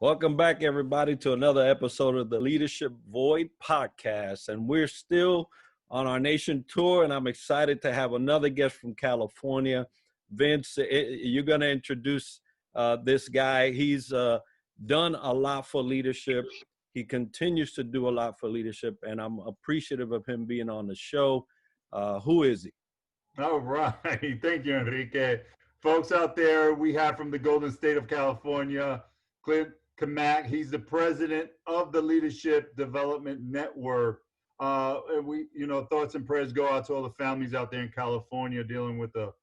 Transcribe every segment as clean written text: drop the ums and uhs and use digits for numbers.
Welcome back, everybody, to another episode of the Leadership Void podcast. And we're still on our nation tour, and I'm excited to have another guest from California. Vince, you're going to introduce this guy. He's done a lot for leadership. He continues to do a lot for leadership, and I'm appreciative of him being on the show. Who is he? All right. Thank you, Enrique. Folks out there, we have from the Golden State of California, Clint Camac. He's the president of the Leadership Development Network. And we, thoughts and prayers go out to all the families out there in California dealing with the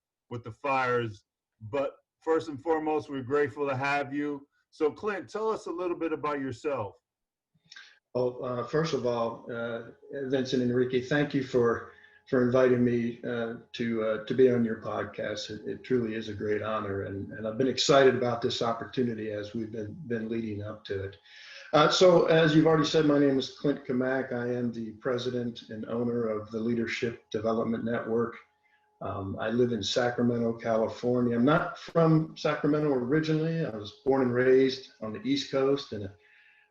fires. But first and foremost, we're grateful to have you. So, Clint, tell us a little bit about yourself. Well, first of all, Vincent and Enrique, thank you for inviting me to be on your podcast. It truly is a great honor, and I've been excited about this opportunity as we've been leading up to it. So as you've already said, my name is Clint Camac. I am the president and owner of the Leadership Development Network. I live in Sacramento, California. I'm not from Sacramento originally. I was born and raised on the East Coast in a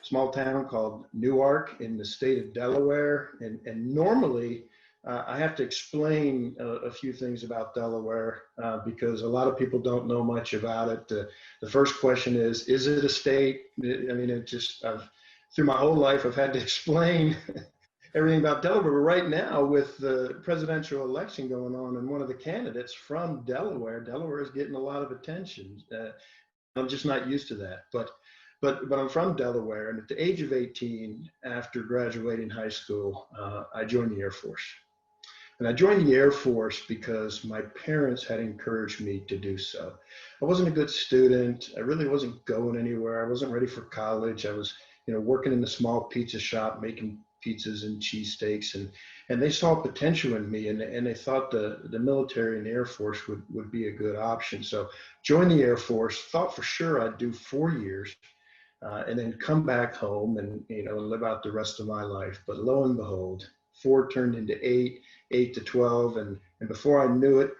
small town called Newark in the state of Delaware. And normally, I have to explain a few things about Delaware because a lot of people don't know much about it. The first question is it a state? I mean, through my whole life, I've had to explain everything about Delaware. But right now, with the presidential election going on, and one of the candidates from Delaware is getting a lot of attention. I'm just not used to that. But I'm from Delaware, and at the age of 18, after graduating high school, I joined the Air Force. And I joined the Air Force because my parents had encouraged me to do so. I wasn't a good student. I really wasn't going anywhere. I wasn't ready for college. I was, working in a small pizza shop, making pizzas and cheesesteaks, and they saw potential in me, and they thought the military and the Air Force would be a good option. So joined the Air Force, thought for sure I'd do 4 years, and then come back home and, live out the rest of my life. But lo and behold, 4 turned into 8 to 12. And before I knew it,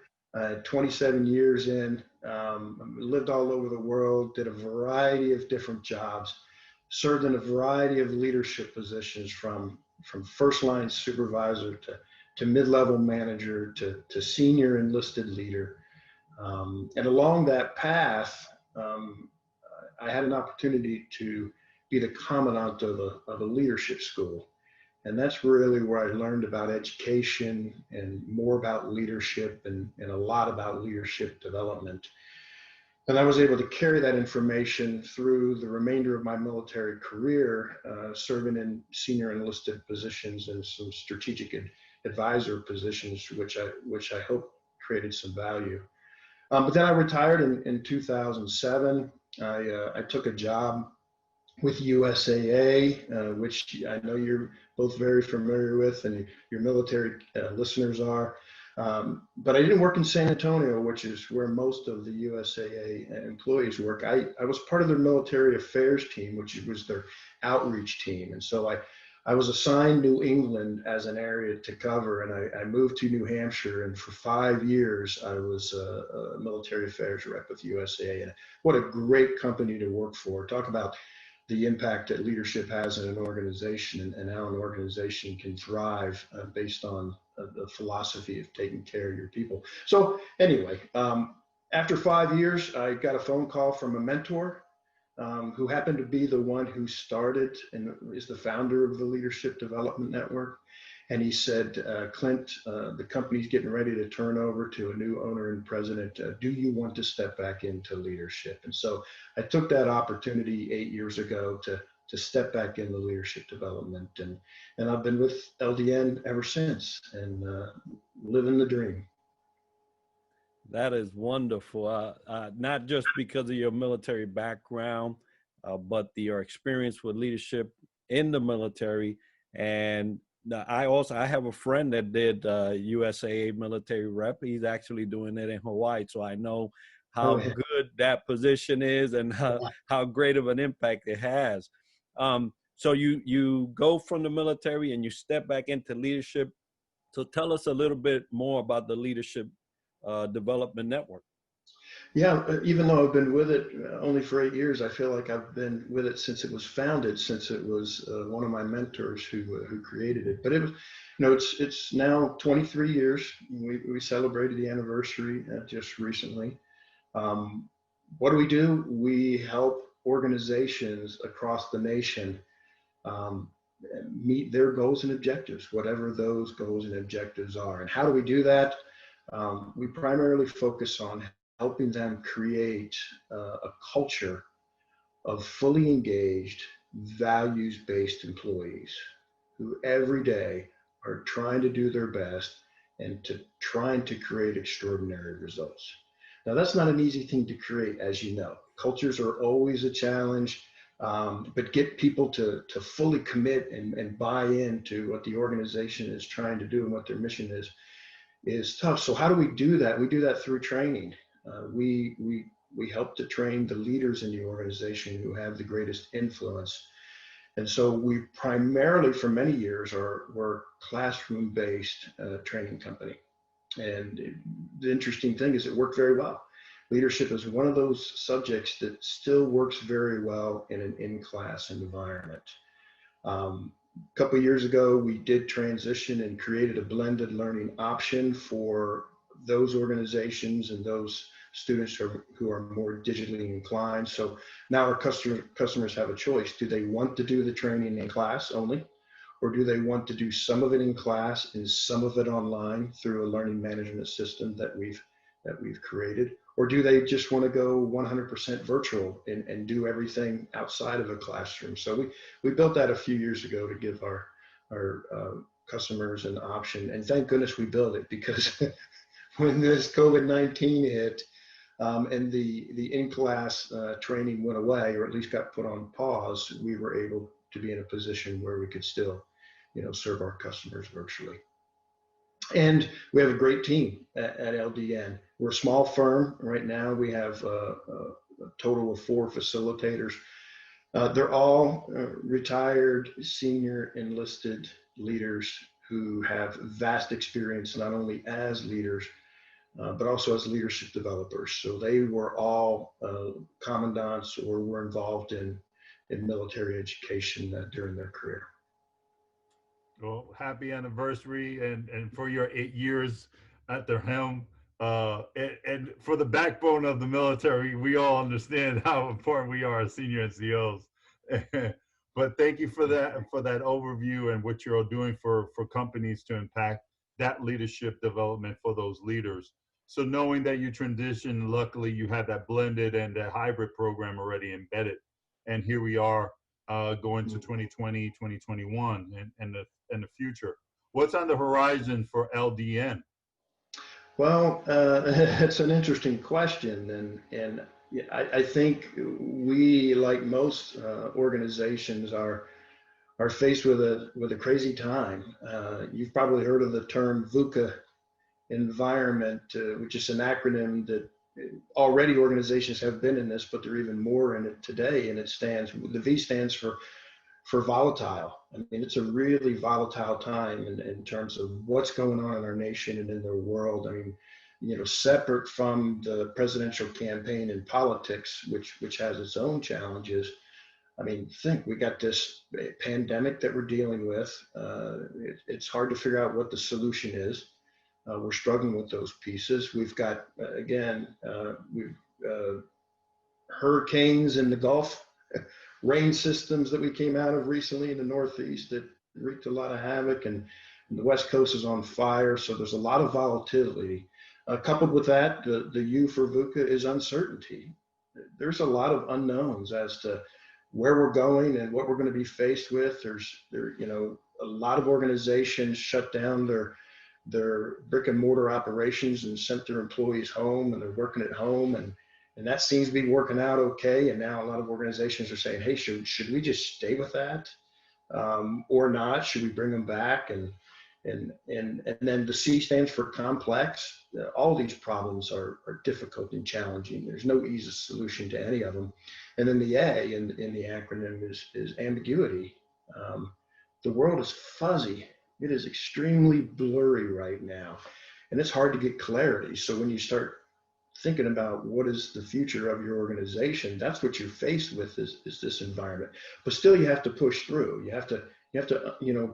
27 years in, lived all over the world, did a variety of different jobs, served in a variety of leadership positions from first line supervisor to mid-level manager to senior enlisted leader. And along that path, I had an opportunity to be the commandant of a leadership school. And that's really where I learned about education and more about leadership and a lot about leadership development. And I was able to carry that information through the remainder of my military career, serving in senior enlisted positions and some strategic advisor positions, which I hope created some value. But then I retired in 2007. I took a job with USAA, which I know you're both very familiar with, and your military listeners are. But I didn't work in San Antonio, which is where most of the USAA employees work. I was part of their military affairs team, which was their outreach team. And so I was assigned New England as an area to cover, and I moved to New Hampshire. And for 5 years, I was a military affairs rep with USAA. And what a great company to work for. Talk about the impact that leadership has in an organization and how an organization can thrive based on the philosophy of taking care of your people. So anyway, after 5 years, I got a phone call from a mentor who happened to be the one who started and is the founder of the Leadership Development Network. And he said, Clint, the company's getting ready to turn over to a new owner and president. Do you want to step back into leadership? And so I took that opportunity 8 years ago to step back into leadership development. And I've been with LDN ever since and living the dream. That is wonderful. Not just because of your military background, but your experience with leadership in the military. And I have a friend that did USAA military rep. He's actually doing it in Hawaii. So I know how good that position is and how great of an impact it has. So you go from the military and you step back into leadership. So tell us a little bit more about the Leadership Development Network. Yeah, even though I've been with it only for 8 years, I feel like I've been with it since it was founded, since it was one of my mentors who created it. But it was, it's now 23 years. We celebrated the anniversary just recently. What do? We help organizations across the nation um, meet their goals and objectives, whatever those goals and objectives are. And how do we do that? We primarily focus on helping them create a culture of fully engaged, values-based employees who every day are trying to do their best and trying to create extraordinary results. Now, that's not an easy thing to create, as you know. Cultures are always a challenge, but get people to fully commit and buy into what the organization is trying to do and what their mission is tough. So how do we do that? We do that through training. We help to train the leaders in the organization who have the greatest influence. And so we primarily, for many years, we're classroom-based training company. And the interesting thing is it worked very well. Leadership is one of those subjects that still works very well in an in-class environment. A couple of years ago, we did transition and created a blended learning option for those organizations and those students who are more digitally inclined. So now our customers have a choice. Do they want to do the training in class only? Or do they want to do some of it in class and some of it online through a learning management system that we've created? Or do they just want to go 100% virtual and do everything outside of a classroom? So we built that a few years ago to give our customers an option. And thank goodness we built it, because when this COVID-19 hit and the in-class training went away, or at least got put on pause, we were able to be in a position where we could still, serve our customers virtually. And we have a great team at LDN. We're a small firm right now. We have a total of 4 facilitators. They're all retired senior enlisted leaders who have vast experience, not only as leaders, but also as leadership developers. So they were all commandants or were involved in military education during their career. Well, happy anniversary, and for your 8 years at the helm. And for the backbone of the military, we all understand how important we are as senior NCOs. But thank you for that overview and what you're all doing for companies to impact that leadership development for those leaders. So knowing that you transitioned, luckily you had that blended and that hybrid program already embedded. And here we are going to 2020, 2021 and the future. What's on the horizon for LDN? Well, it's an interesting question. And I think we, like most organizations, are faced with a crazy time. You've probably heard of the term VUCA environment, which is an acronym that already organizations have been in this, but they're even more in it today. And the V stands for volatile. I mean, it's a really volatile time in terms of what's going on in our nation and in the world. I mean, separate from the presidential campaign and politics, which has its own challenges. I mean, we got this pandemic that we're dealing with. It's hard to figure out what the solution is. We're struggling with those pieces. We've got, hurricanes in the Gulf, rain systems that we came out of recently in the Northeast that wreaked a lot of havoc, and the West Coast is on fire. So there's a lot of volatility. Coupled with that, the U for VUCA is uncertainty. There's a lot of unknowns as to where we're going and what we're going to be faced with. A lot of organizations shut down their brick and mortar operations and sent their employees home, and they're working at home, and that seems to be working out okay. And now a lot of organizations are saying, hey, should we just stay with that or not? Should we bring them back? And then the C stands for complex. All these problems are difficult and challenging. There's no easy solution to any of them. And then the A in the acronym is ambiguity. The world is fuzzy. It is extremely blurry right now, and it's hard to get clarity. So when you start thinking about what is the future of your organization, that's what you're faced with is this environment. But still, you have to push through. You have to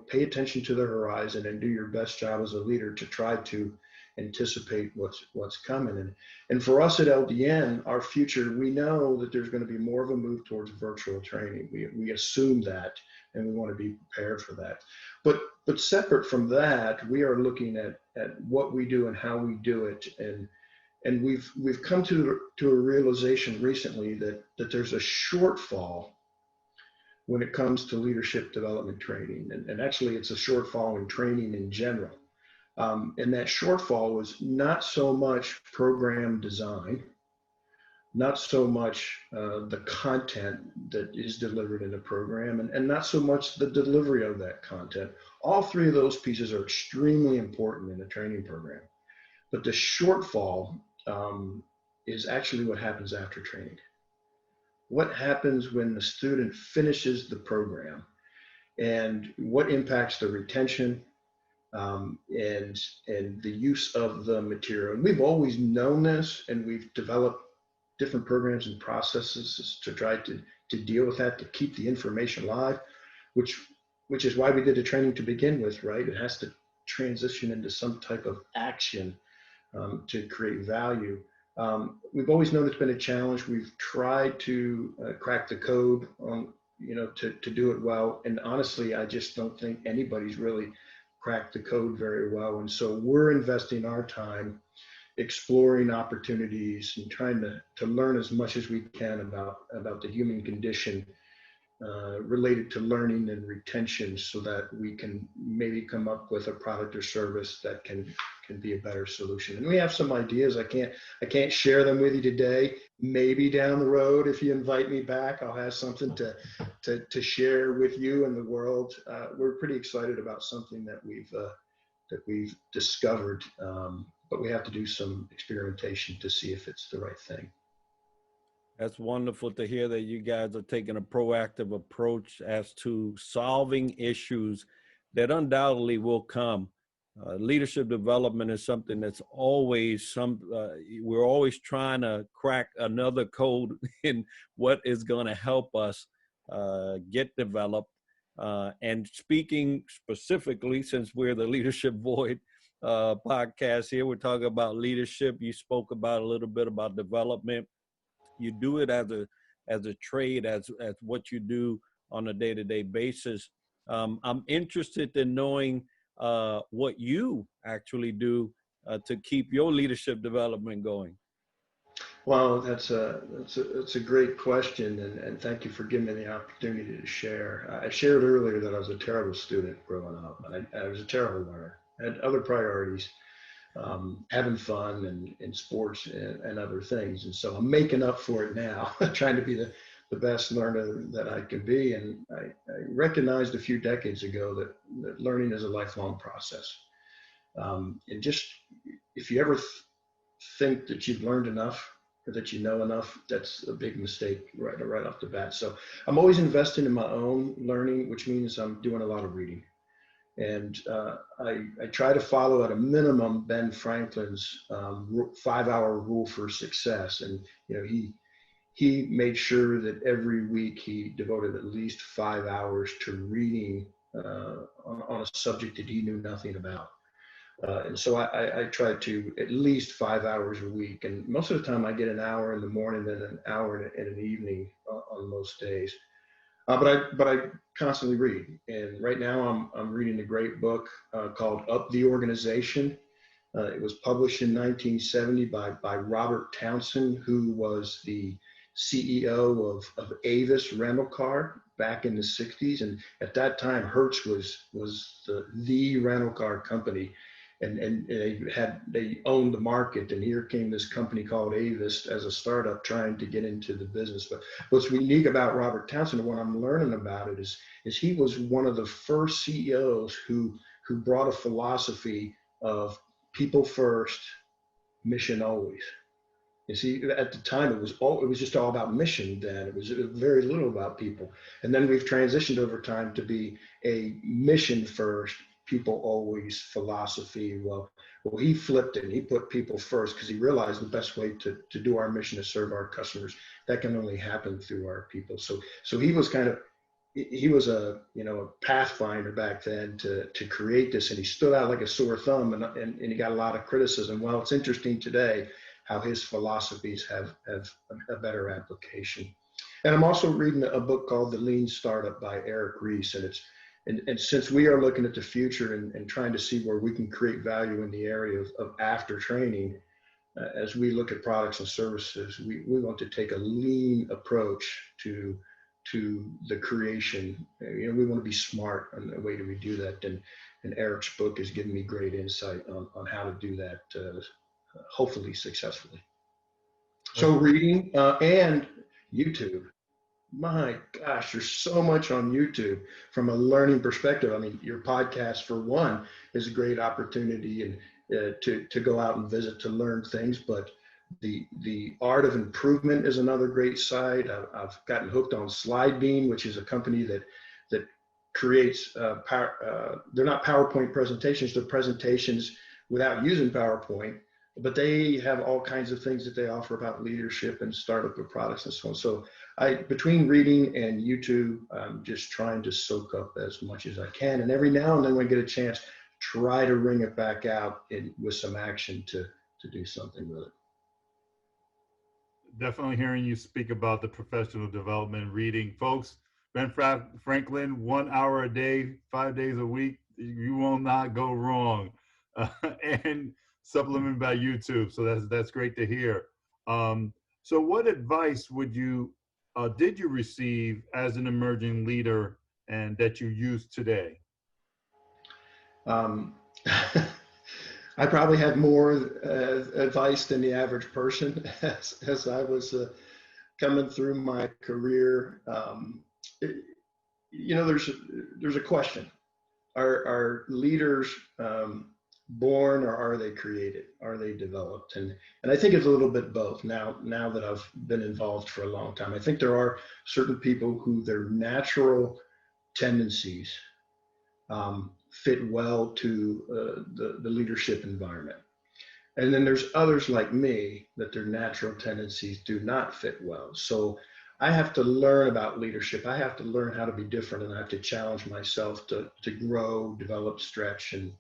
pay attention to the horizon and do your best job as a leader to try to anticipate what's coming. And for us at LDN, our future, we know that there's going to be more of a move towards virtual training. We assume that, and we want to be prepared for that. But separate from that, we are looking at what we do and how we do it. And we've come to a realization recently that there's a shortfall when it comes to leadership development training. And actually, it's a shortfall in training in general. And that shortfall was not so much program design, not so much the content that is delivered in a program, and not so much the delivery of that content. All three of those pieces are extremely important in a training program. But the shortfall is actually what happens after training. What happens when the student finishes the program, and what impacts the retention and the use of the material. And we've always known this, and we've developed different programs and processes to try to deal with that, to keep the information alive, which is why we did the training to begin with, right? It has to transition into some type of action to create value. We've always known it's been a challenge. We've tried to crack the code on, to do it well. And honestly, I just don't think anybody's really cracked the code very well. And so we're investing our time exploring opportunities and trying to learn as much as we can about the human condition related to learning and retention, so that we can maybe come up with a product or service that can be a better solution. And we have some ideas. I can't share them with you today. Maybe down the road, if you invite me back, I'll have something to share with you and the world. We're pretty excited about something that we've discovered, but we have to do some experimentation to see if it's the right thing. That's wonderful to hear that you guys are taking a proactive approach as to solving issues that undoubtedly will come. Leadership development is something that's always we're always trying to crack another code in what is going to help us get developed. And speaking specifically, since we're the Leadership Void podcast here, we're talking about leadership. You spoke about a little bit about development. You do it as a trade, as what you do on a day-to-day basis. I'm interested in knowing what you actually do to keep your leadership development going. Well, that's a great question, and thank you for giving me the opportunity to share. I shared earlier that I was a terrible student growing up. I was a terrible learner. I had other priorities, having fun and sports and other things. And so I'm making up for it now, trying to be the best learner that I can be. And I recognized a few decades ago that learning is a lifelong process. And just, if you ever think that you've learned enough or that you know enough, that's a big mistake right off the bat. So I'm always investing in my own learning, which means I'm doing a lot of reading. And I try to follow at a minimum Ben Franklin's 5-hour rule for success. And he made sure that every week he devoted at least 5 hours to reading on a subject that he knew nothing about. And so I try to at least 5 hours a week. And most of the time I get an hour in the morning and an hour in an evening on most days. But I constantly read, and right now I'm reading a great book called Up the Organization. It was published in 1970 by Robert Townsend, who was the CEO of Avis Rental Car back in the 60s, and at that time Hertz was the rental car company. And they owned the market, and here came this company called Avis as a startup trying to get into the business. But what's unique about Robert Townsend, and what I'm learning about it, is he was one of the first CEOs who brought a philosophy of people first, mission always. You see, at the time it was just all about mission. Then it was very little about people, and then we've transitioned over time to be a mission first, people always philosophy. Well, he flipped it and he put people first because he realized the best way to do our mission is serve our customers. That can only happen through our people. So he was he was a pathfinder back then to create this, and he stood out like a sore thumb, and he got a lot of criticism. Well, it's interesting today how his philosophies have a better application. And I'm also reading a book called The Lean Startup by Eric Ries, and since we are looking at the future and trying to see where we can create value in the area of after training, as we look at products and services, we want to take a lean approach to the creation. We want to be smart on the way that we do that. And Eric's book has given me great insight on how to do that, hopefully successfully. So reading and YouTube. My gosh, there's so much on YouTube from a learning perspective. I mean, your podcast, for one, is a great opportunity and to go out and visit, to learn things. But the art of improvement is another great site. I've gotten hooked on SlideBeam, which is a company that creates they're not PowerPoint presentations, they're presentations without using PowerPoint, but they have all kinds of things that they offer about leadership and startup of products and so on. So between reading and YouTube, I'm just trying to soak up as much as I can. And every now and then when I get a chance, try to wring it back out with some action to do something with it. Definitely hearing you speak about the professional development, reading. Folks, Ben Franklin, 1 hour a day, 5 days a week, you will not go wrong. And supplemented by YouTube, so that's great to hear. So what advice did you receive as an emerging leader and that you use today? I probably had more advice than the average person as I was coming through my career. There's a question: Are leaders born, or are they created? Are they developed? And I think it's a little bit both. Now that I've been involved for a long time, I think there are certain people who their natural tendencies fit well to the leadership environment. And then there's others like me that their natural tendencies do not fit well. So I have to learn about leadership. I have to learn how to be different, and I have to challenge myself to grow, develop, stretch, and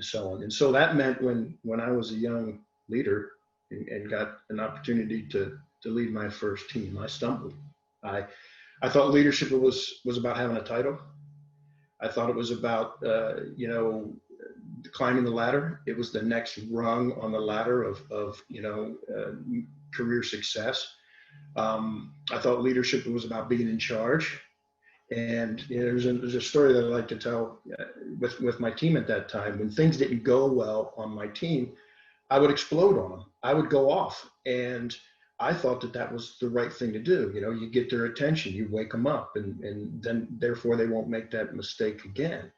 so on. And so that meant when I was a young leader and got an opportunity to lead my first team, I stumbled. I thought leadership was about having a title. I thought it was about, climbing the ladder. It was the next rung on the ladder of career success. I thought leadership was about being in charge. And there's a story that I like to tell with my team at that time. When things didn't go well on my team, I would explode on them. I would go off. And I thought that was the right thing to do. You get their attention, you wake them up, and then therefore they won't make that mistake again.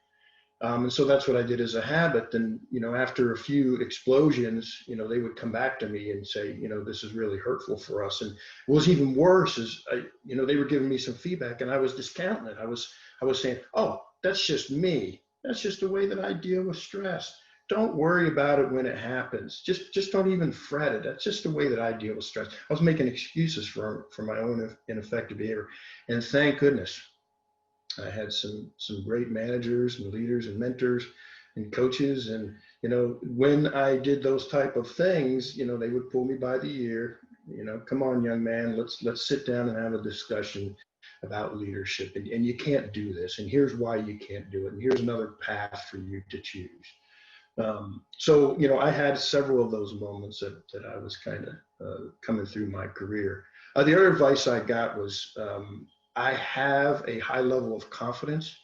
And so that's what I did as a habit. And, after a few explosions, they would come back to me and say, this is really hurtful for us. And what was even worse is, they were giving me some feedback and I was discounting it. I was saying, oh, that's just me. That's just the way that I deal with stress. Don't worry about it when it happens. Just don't even fret it. That's just the way that I deal with stress. I was making excuses for my own ineffective behavior. And thank goodness, I had some great managers and leaders and mentors and coaches. And, when I did those type of things, they would pull me by the ear, come on, young man, let's sit down and have a discussion about leadership. And you can't do this. And here's why you can't do it. And here's another path for you to choose. So, I had several of those moments that I was kind of coming through my career. The other advice I got was, I have a high level of confidence.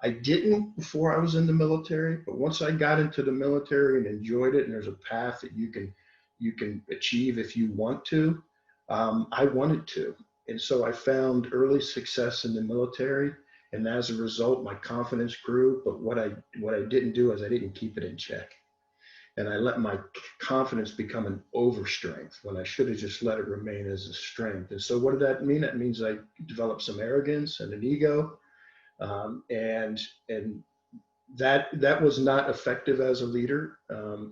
I didn't before I was in the military, but once I got into the military and enjoyed it, and there's a path that you can achieve if you want to, I wanted to. And so I found early success in the military. And as a result, my confidence grew. But what I didn't do is I didn't keep it in check. And I let my confidence become an overstrength when I should have just let it remain as a strength. And so what did that mean? That means I developed some arrogance and an ego. And that was not effective as a leader.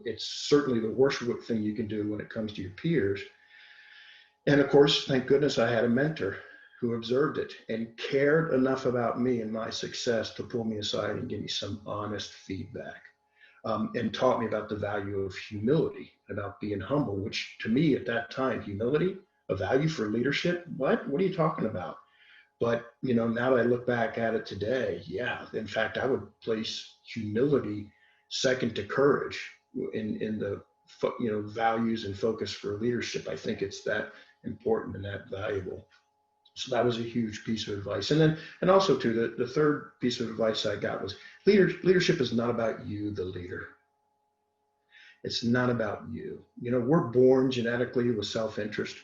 It's certainly the worst thing you can do when it comes to your peers. And of course, thank goodness I had a mentor who observed it and cared enough about me and my success to pull me aside and give me some honest feedback, and taught me about the value of humility, about being humble, which to me at that time, humility, a value for leadership. What are you talking about? But, now that I look back at it today, yeah, in fact, I would place humility second to courage in the, values and focus for leadership. I think it's that important and that valuable. So that was a huge piece of advice. And also too, the third piece of advice I got was leadership is not about you, the leader. It's not about you. We're born genetically with self-interest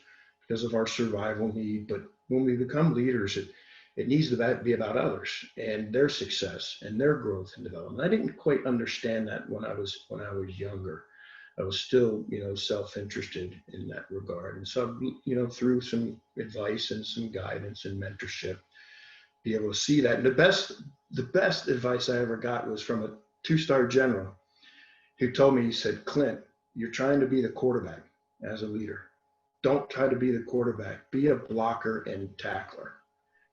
because of our survival need, but when we become leaders, it needs to be about others and their success and their growth and development. I didn't quite understand that when I was younger. I was still, self-interested in that regard. And so, through some advice and some guidance and mentorship, be able to see that. And the best advice I ever got was from a 2-star general who told me, he said, Clint, you're trying to be the quarterback as a leader. Don't try to be the quarterback. Be a blocker and tackler.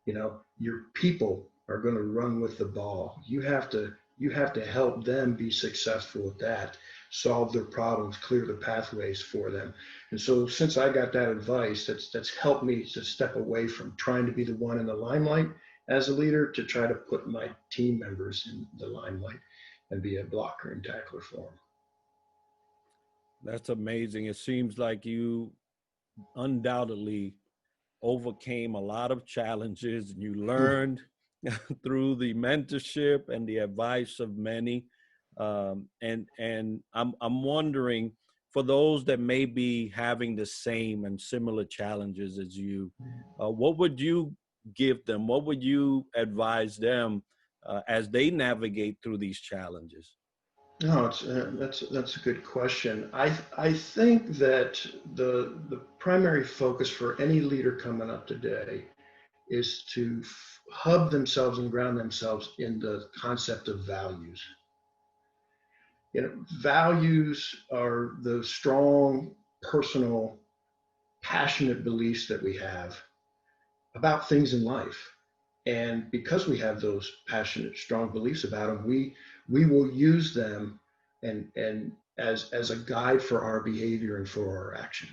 Your people are going to run with the ball. You have to help them be successful at that, solve their problems, clear the pathways for them. And so since I got that advice, that's helped me to step away from trying to be the one in the limelight as a leader to try to put my team members in the limelight and be a blocker and tackler for them. That's amazing. It seems like you undoubtedly overcame a lot of challenges and you learned through the mentorship and the advice of many. And I'm wondering, for those that may be having the same and similar challenges as you, what would you give them? What would you advise them as they navigate through these challenges? No, that's a good question. I think that the primary focus for any leader coming up today is to hub themselves and ground themselves in the concept of values. Values are the strong, personal, passionate beliefs that we have about things in life. And because we have those passionate, strong beliefs about them, we will use them and as a guide for our behavior and for our action.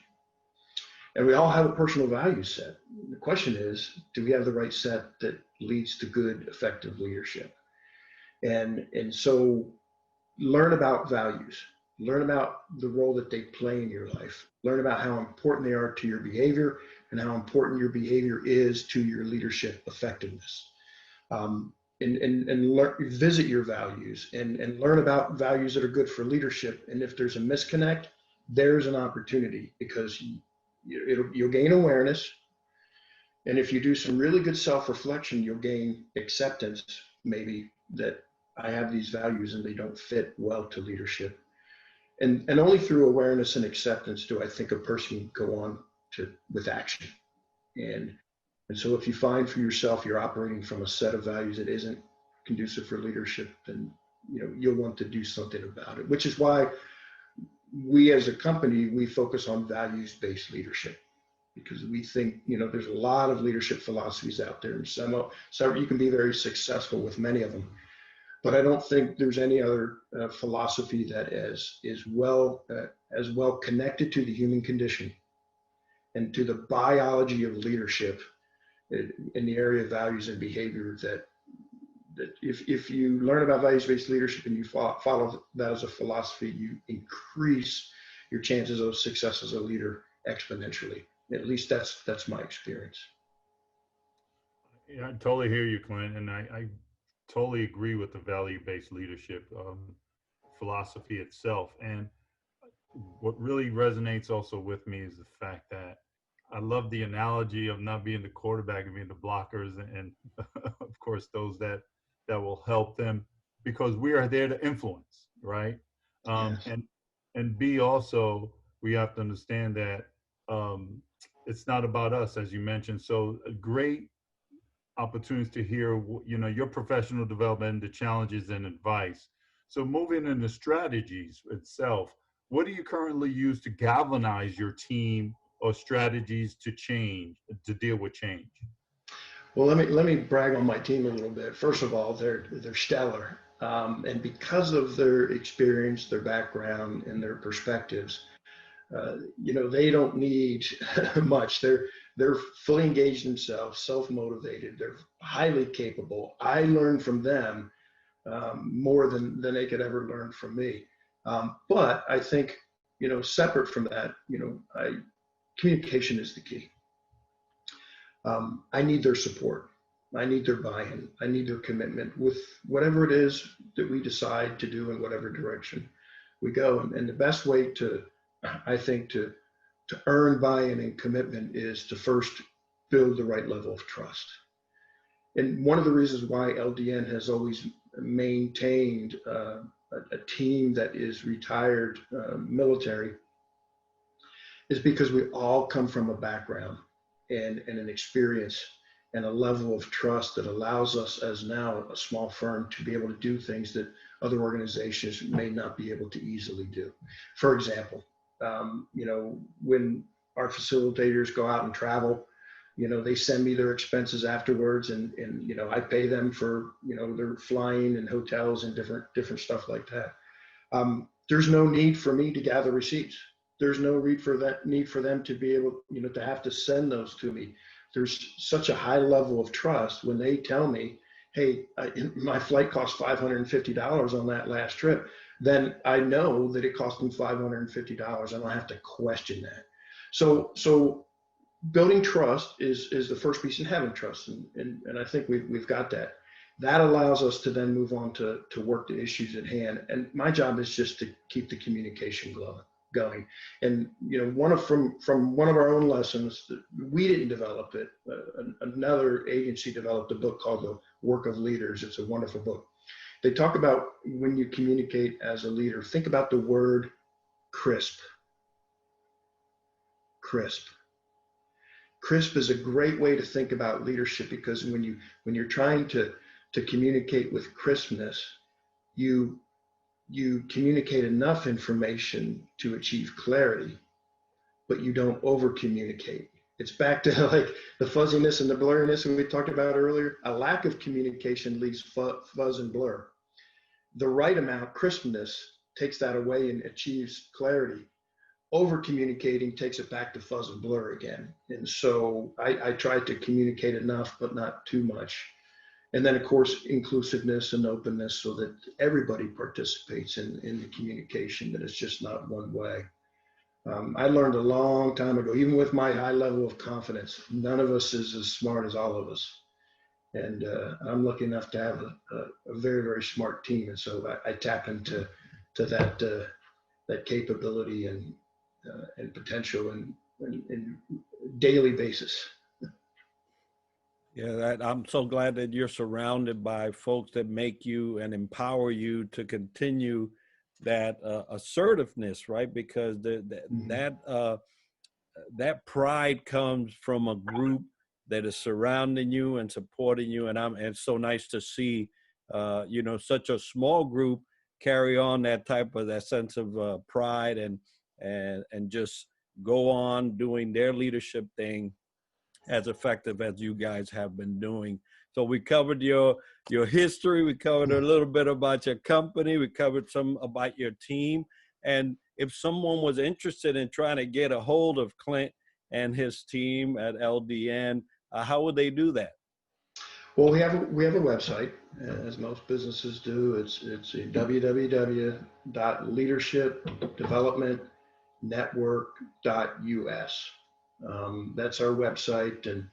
And we all have a personal value set. The question is, do we have the right set that leads to good, effective leadership? And so learn about values, learn about the role that they play in your life, learn about how important they are to your behavior and how important your behavior is to your leadership effectiveness. And visit your values and learn about values that are good for leadership. And if there's a misconnect, there's an opportunity, because you'll gain awareness. And if you do some really good self-reflection, you'll gain acceptance, maybe, that I have these values and they don't fit well to leadership. And only through awareness and acceptance do I think a person can go on with action. And so if you find for yourself you're operating from a set of values that isn't conducive for leadership, then you'll want to do something about it, which is why we as a company, we focus on values-based leadership, because we think, there's a lot of leadership philosophies out there, and some you can be very successful with many of them. But I don't think there's any other philosophy that is as well connected to the human condition and to the biology of leadership in the area of values and behavior, that if you learn about values-based leadership and you follow that as a philosophy, you increase your chances of success as a leader exponentially. At least that's my experience. Yeah, I totally hear you, Clint, and I totally agree with the value-based leadership philosophy itself. And what really resonates also with me is the fact that I love the analogy of not being the quarterback and being the blockers, and of course those that will help them, because we are there to influence, right? Yes. And B, also we have to understand that it's not about us, as you mentioned. So a great opportunities to hear, your professional development, the challenges and advice. So moving into strategies itself, what do you currently use to galvanize your team or strategies to deal with change? Well, let me brag on my team a little bit. First of all, they're stellar, and because of their experience, their background, and their perspectives, they don't need much. They're fully engaged themselves, self-motivated. They're highly capable. I learn from them more than they could ever learn from me. But I think, separate from that, communication is the key. I need their support. I need their buy-in. I need their commitment with whatever it is that we decide to do in whatever direction we go. And the best way I think, to earn buy-in and commitment is to first build the right level of trust. And one of the reasons why LDN has always maintained a team that is retired military is because we all come from a background and an experience and a level of trust that allows us, as now a small firm, to be able to do things that other organizations may not be able to easily do. For example, when our facilitators go out and travel, they send me their expenses afterwards, and I pay them for their flying and hotels and different stuff like that. There's no need for me to gather receipts. There's no need for them to be able to have to send those to me. There's such a high level of trust when they tell me, hey, my flight cost $550 on that last trip. Then I know that it cost them $550. I don't have to question that. So building trust is the first piece in having trust, and I think we've got that. That allows us to then move on to work the issues at hand. And my job is just to keep the communication going. And from one of our own lessons, that we didn't develop it. Another agency developed a book called The Work of Leaders. It's a wonderful book. They talk about when you communicate as a leader, think about the word crisp. Crisp. Crisp is a great way to think about leadership, because when you're trying to communicate with crispness, you communicate enough information to achieve clarity, but you don't over communicate. It's back to like the fuzziness and the blurriness that we talked about earlier. A lack of communication leaves fuzz and blur. The right amount, crispness, takes that away and achieves clarity. Over communicating takes it back to fuzz and blur again. And so I try to communicate enough, but not too much. And then, of course, inclusiveness and openness, so that everybody participates in the communication, that it's just not one way. I learned a long time ago, even with my high level of confidence, none of us is as smart as all of us. And I'm lucky enough to have a very, very smart team. And so I tap into that capability and potential in daily basis. Yeah, I'm so glad that you're surrounded by folks that make you and empower you to continue that assertiveness, right? Because that pride comes from a group that is surrounding you and supporting you, and it's so nice to see, such a small group carry on that sense of pride and just go on doing their leadership thing as effective as you guys have been doing. So we covered your history. We covered a little bit about your company. We covered some about your team. And if someone was interested in trying to get a hold of Clint and his team at LDN, how would they do that? Well, we have a website, as most businesses do. It's www.leadershipdevelopmentnetwork.us. That's our website, and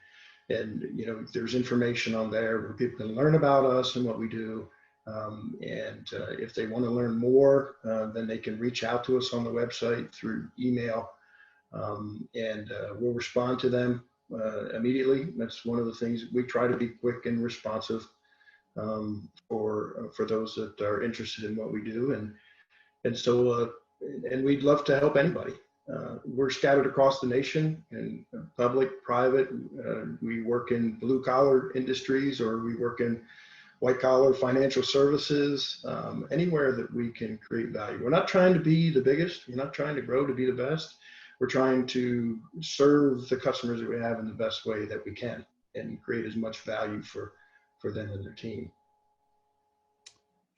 there's information on there where people can learn about us and what we do. And if they want to learn more, then they can reach out to us on the website through email, and we'll respond to them immediately. That's one of the things. We try to be quick and responsive for those that are interested in what we do, and so we'd love to help anybody. We're scattered across the nation in public, private. We work in blue collar industries, or we work in white collar financial services, anywhere that we can create value. We're not trying to be the biggest. We're not trying to grow to be the best. We're trying to serve the customers that we have in the best way that we can and create as much value for them and their team.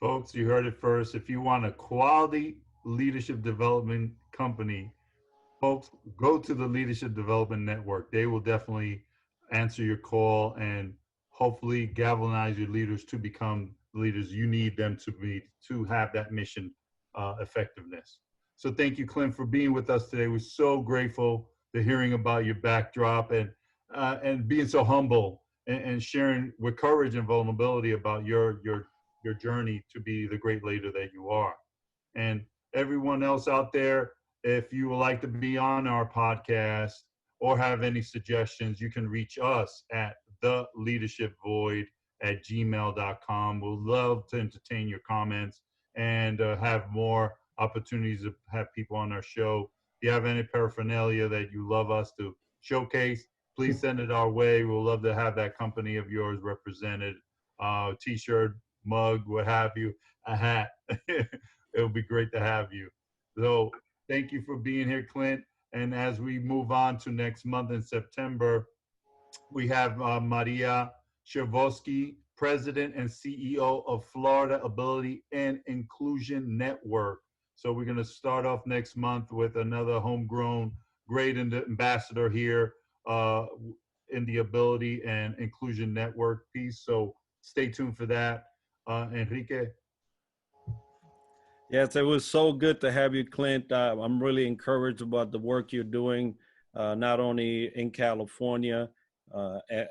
Folks, you heard it first. If you want a quality leadership development company, folks, go to the Leadership Development Network. They will definitely answer your call and hopefully galvanize your leaders to become leaders you need them to be, to have that mission effectiveness. So thank you, Clint, for being with us today. We're so grateful to hearing about your backdrop and being so humble and sharing with courage and vulnerability about your journey to be the great leader that you are. And everyone else out there, if you would like to be on our podcast or have any suggestions, you can reach us at theleadershipvoid@gmail.com. We'll love to entertain your comments and have more opportunities to have people on our show. If you have any paraphernalia that you love us to showcase, please send it our way. We'll love to have that company of yours represented. T-shirt, mug, what have you, a hat. It'll be great to have you. So thank you for being here, Clint. And as we move on to next month in September, we have Maria Chervosky, President and CEO of Florida Ability and Inclusion Network. So we're going to start off next month with another homegrown great ambassador here in the Ability and Inclusion Network piece. So stay tuned for that. Enrique. Yes, it was so good to have you, Clint. I'm really encouraged about the work you're doing, not only in California,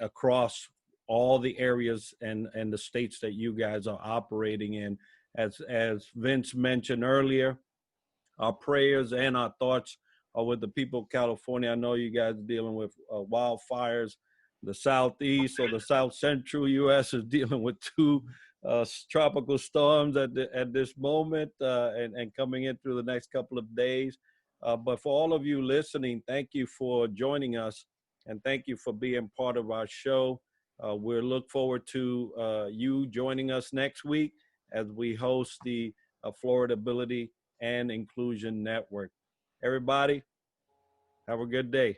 across all the areas and the states that you guys are operating in. As Vince mentioned earlier, our prayers and our thoughts are with the people of California. I know you guys are dealing with wildfires. The Southeast or the South Central U.S. is dealing with two tropical storms at this moment and coming in through the next couple of days. But for all of you listening, thank you for joining us and thank you for being part of our show. We'll look forward to you joining us next week as we host the Florida Ability and Inclusion Network. Everybody, have a good day.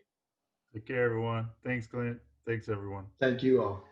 Take care, everyone. Thanks, Clint. Thanks, everyone. Thank you all.